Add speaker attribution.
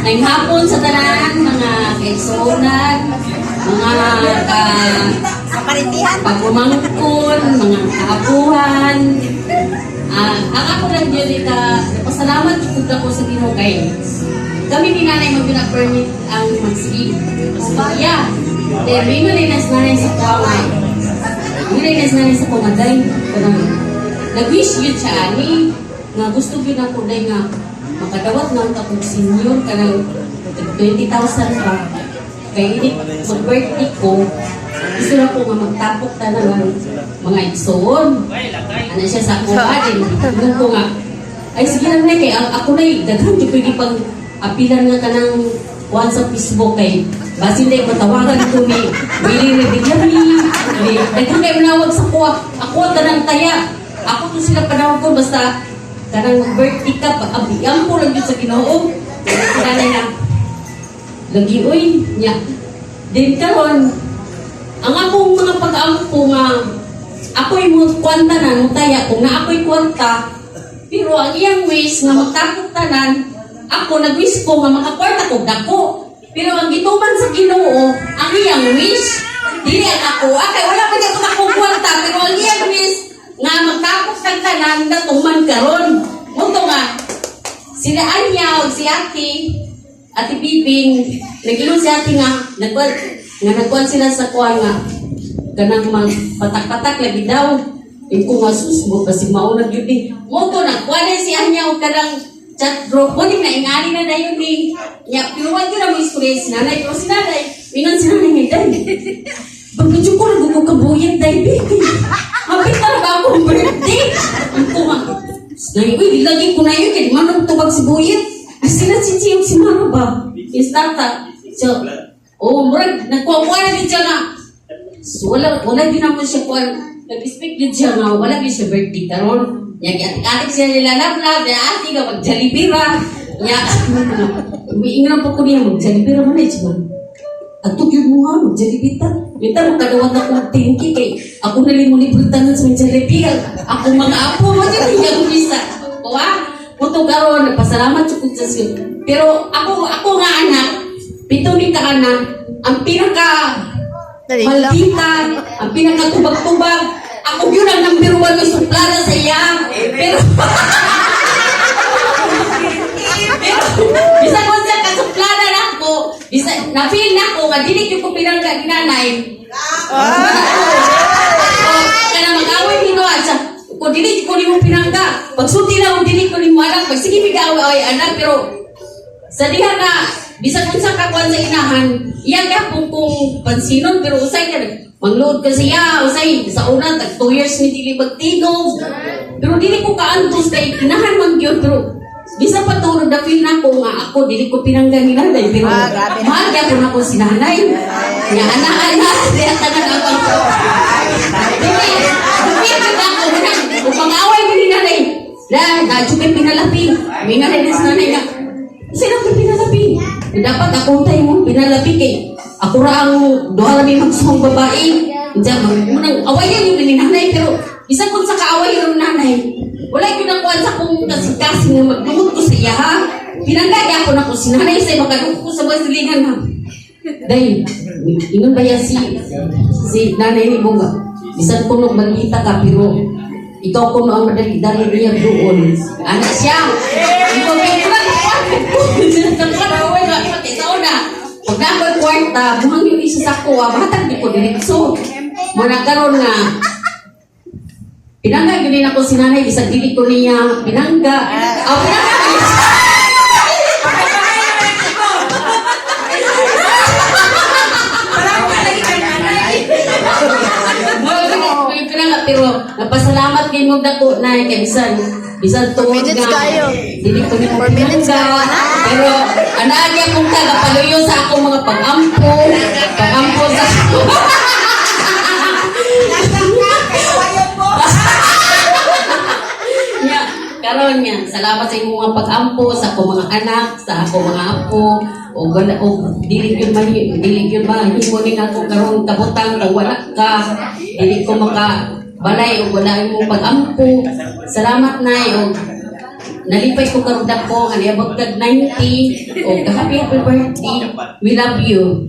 Speaker 1: Ngayong hapon sa tanan, mga kaigsunan, mga pagumangkon, mga kaapuhan. Ang ako lang yun, pasalamat kung ako sa Ginoo kay kami ni nanay mag-permit ang mag-sleep. Yeah. Then, may malinas nanay sa kuwamay. Malinas nanay sa kumaday. Nag-wish yun siya, ani, nga gusto yun ako day nga makadawat ng kapag senior ka ng 20,000 pa. Kaya hindi mag-birthday ko, gusto na ko nga magtapok ta ng mga igsoon. Ano siya sa kuha din. Tingnan ko nga, ay sige lang na kay ako na daghan di pwede pang apilan nga ka ng kuhan sa Facebook kay basin na matawagan ko ni Willie Rebigami. Daghan kayo manawag sa kuha. Ako ang tanang taya. Ako to sila panawag ko basta kanang birthday ka, abiyang ko lang yun sa Ginoo. Kanay na, lagi, uy, niya. Din karon, ang akong mga pag-ampo nga, ako'y mga kwanta na, nung taya ko nga ako'y kwanta, pero ang iyang wish nga magtapok tanan, ako nag-wish ko nga makakwarta ko dako. Pero ang gituman sa Ginoo, ang iyang wish, dili ako, kaya wala pa niya ako kwarta, pero ang iyang wish, nga magtapos ng tanan na tuman karon. Muto nga, sila Anya o si Ate Bibing, nag-ilong si Ate nga, nagkuhan sila sa kuha nga, ganang patak-patak lagi daw. Yung kung nga susbo, kasi maunag yun eh. Muto na, kuha na si Anya o kanang chat group, muling na ingani na na yun eh. Pinuwan ko na mo istorya si nanay, pero si nanay, mingan si nanay ngayon dahil. Bagay ko na gugukabuyat dahil, hapit na ba akong birthday? Ang kuma. Uy, lagi ko na yun. Kaya manong tubag si Buyet. Sila si Chiyong si Mano ba? Yung startup. So, murag, nagkuha na din siya nga. So, wala din naman siya kuha. Nag-expect din siya nga. Wala din siya birthday karon. Atik siya nilalab-lab. Ati ka mag-jalibira. Umiingan po ko niya mag-jalibira mo na siya. At yun mo nga, mag-jalibita. Minta magkadawat akong tingki kay ako naling mo libritan sa jalibira. Ako mga apo mo dyan, hindi ako bisa. Kutong karoon, nagpasalamat sa kutsasyon. Pero ako nga anak, pito ni ka anak, ang pinaka malditan, ang pinaka tubag-tubag, ako yun ang number 1 na suplada sa iya. Pero bisa ko siya kasuplada na ako, bisa na-feel na ako, nga dinig yung ko pinangga ginanay. Kaya mag-away hinuwa siya. Kung dinig ko ni mo pinangga, pagsulti na kung dinig ko ni mo anak, pag sige mag-away anak, pero sa diha na, bisa kung sa kakuan sa inahan, iyan ka kung pansinon, pero usay ka, mangload ka siya, usay, sa una, 2 years ni dili magtigog. Pero dili ko kaantos kay inahan man yun, pero bisa pa tulog na feel na ko nga ako, dili ko pinangga ni nanay, pero mahal ka ko na ko si nanay. Nga anak-anak, diya ka na kapag ko. Kung pag-away ko ni nanay, na-chukay pinalapi. May nga rin sa nanay nga, sino ko pinalapi? Dapat ako tayo mo pinalapi kay ako ra ang doha lang yung magsumang babae. Munang awayan yung ni nanay, pero isa kung sa kaaway yung nanay, wala yung nakuha sa kong kasing-kasing na magdumot ko sa iya, ha? Pinanggaya ko na ko si nanay sa'yo, magkadumot ko sa basilingan, ha? Dahil, ingon ba yan si nanay ni Bunga? Bisan ko nung magkita ka, pero ikaw ko nung ang madali-dali niya doon. Anak siya! Ikaw ba yung pag na ako'y kwarta, buhang yung isa sa kuha, mahatag di ko direkso. Managaroon nga, pinangga yun ako si nanay, isang dili ko niya pinangga. Pero napasalamat kayo mong dako na kay bisan tuwag nga dili ko ni 4 minutes ka pero anaagi akong tagapaluyo sa akong mga pag-ampo sa karon nga salamat sa imong mga pag-ampo sa akong mga anak sa akong mga apo o dili yun mahimo ning ako karon kabutang kung wala ka dili ko maka balay o wala mo pag-ampo. Salamat na o nalipay ko karudak ko, nga niabot kag 90, o happy birthday, we love you.